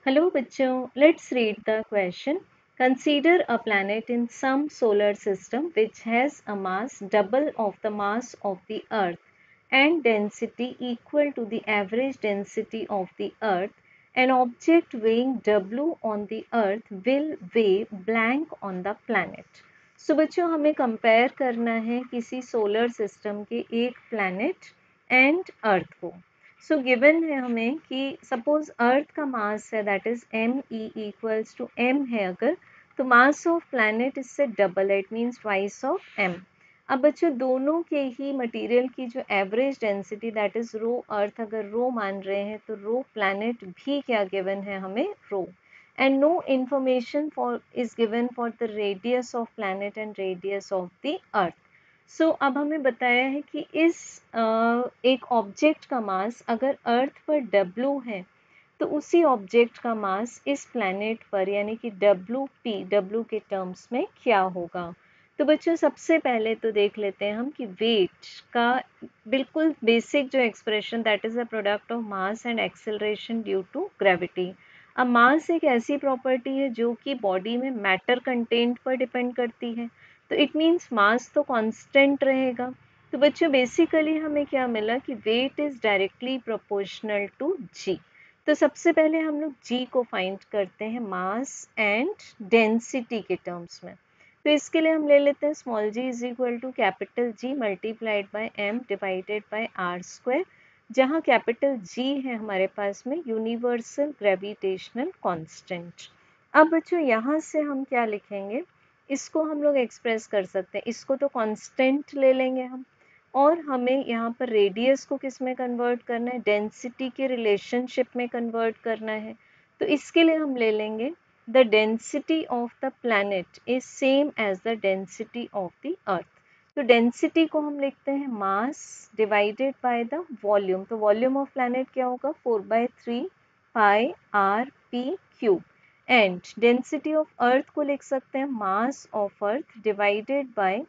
Hello bachcho, let's read the question. Consider a planet in some solar system which has a mass double of the mass of the earth and density equal to the average density of the earth. An object weighing W on the earth will weigh blank on the planet. So बच्चों हमें compare करना है किसी solar system के एक planet and earth को. So given है हमें कि सपोज अर्थ का मास है that is m e equals to m है अगर, तो मास ऑफ प्लैनेट इससे डबल है, it means twice of m. अब बच्चों दोनों के ही मटेरियल की जो average density that is rho earth अगर रो मान रहे हैं तो रो प्लैनेट भी क्या गिवन है हमें रो. And no information for is given for the radius of planet and radius of the earth. So अब हमें बताया है कि इस एक ऑब्जेक्ट का मास अगर अर्थ पर W है तो उसी ऑब्जेक्ट का मास इस प्लैनेट पर यानी कि W के टर्म्स में क्या होगा. तो बच्चों सबसे पहले तो देख लेते हैं हम कि वेट का बिल्कुल बेसिक जो expression that is a product of mass and acceleration due to gravity. अब मास एक ऐसी प्रॉपर्टी है जो कि बॉडी में मैटर कंटेंट पर डिपेंड करती है, तो इट मीन्स मास तो कांस्टेंट रहेगा. तो बच्चों बेसिकली हमें क्या मिला कि weight is directly proportional to g. तो सबसे पहले हम लोग जी को फाइंड करते हैं मास एंड डेंसिटी के टर्म्स में. तो इसके लिए हम ले लेते हैं small g is equal to capital G multiplied by M divided by R square, जहाँ कैपिटल जी है हमारे पास में यूनिवर्सल ग्रेविटेशनल कांस्टेंट. अब बच्चों यहाँ से हम क्या लिखेंगे, इसको हम लोग एक्सप्रेस कर सकते हैं, इसको तो कांस्टेंट ले लेंगे हम, और हमें यहाँ पर रेडियस को किस में कन्वर्ट करना है, डेंसिटी के रिलेशनशिप में कन्वर्ट करना है. तो इसके लिए हम ले लेंगे the density of the planet is same as the density of the earth. तो डेंसिटी को हम लिखते हैं mass divided by the volume. तो वॉल्यूम ऑफ प्लैनेट क्या होगा 4/3 pi r p cube. And density of earth को लिख सकते हैं mass of earth divided by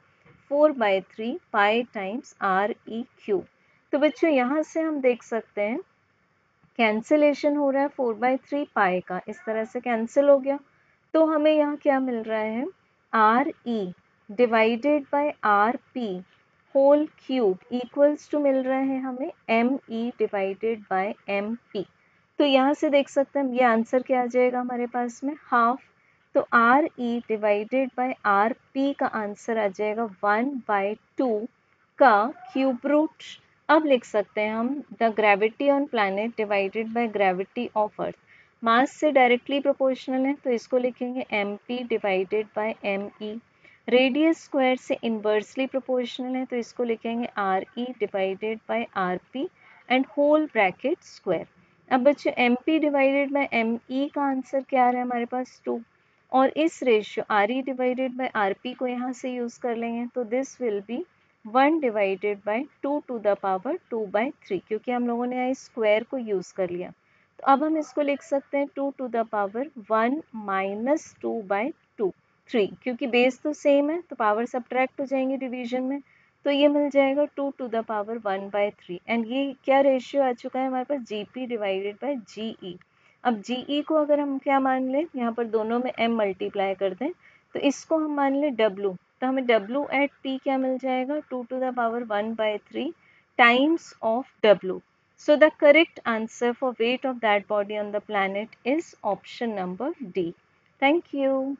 4/3 pi times r e cube. तो बच्चों यहाँ से हम देख सकते हैं कैंसिलेशन हो रहा है 4/3 पाई का, इस तरह से कैंसिल हो गया. तो हमें यहाँ क्या मिल रहा है r E divided by are p whole cube equals to मिल रहा है हमें m e divided by m p. तो यहाँ से देख सकते हैं ये आंसर क्या आ जाएगा हमारे पास में हाफ. तो R E divided by R P का आंसर आ जाएगा 1/2 का क्यूब रूट. अब लिख सकते हैं हम the gravity on planet divided by gravity of earth. Mass से डायरेक्टली प्रोपोर्शनल है तो इसको लिखेंगे m p divided by m e. Radius square से इन्वर्सली प्रोपोर्शनल है तो इसको लिखेंगे r E divided by are p and whole bracket square. अब बच्चों m p divided by m e का आंसर क्या आ रहा है हमारे पास 2, और इस ratio R E divided by are P को यहाँ से यूज़ कर लेंगे तो this will be 1 divided by 2 to the power 2/3, क्योंकि हम लोगों ने यहाँ स्क्वायर को यूज़ कर लिया. तो अब हम इसको लिख सकते हैं 2 टू द पावर 1 माइनस 2/2 3, क्योंकि बेस तो सेम है तो पावर सब्ट्रैक्ट हो जाएंगे डिवीजन में. तो ये मिल जाएगा 2 टू द पावर 1/3. एंड ये क्या रेशियो आ चुका है हमारे पास जी पी डिवाइडेड बाई जी ई. अब जी ई को अगर हम क्या मान लें, यहाँ पर दोनों में m मल्टीप्लाई कर दें तो इसको हम मान लें w. तो हमें w एट p क्या मिल जाएगा 2 to the power 1/3 times of w. So the correct answer for weight of that body on the planet is option number D. Thank you.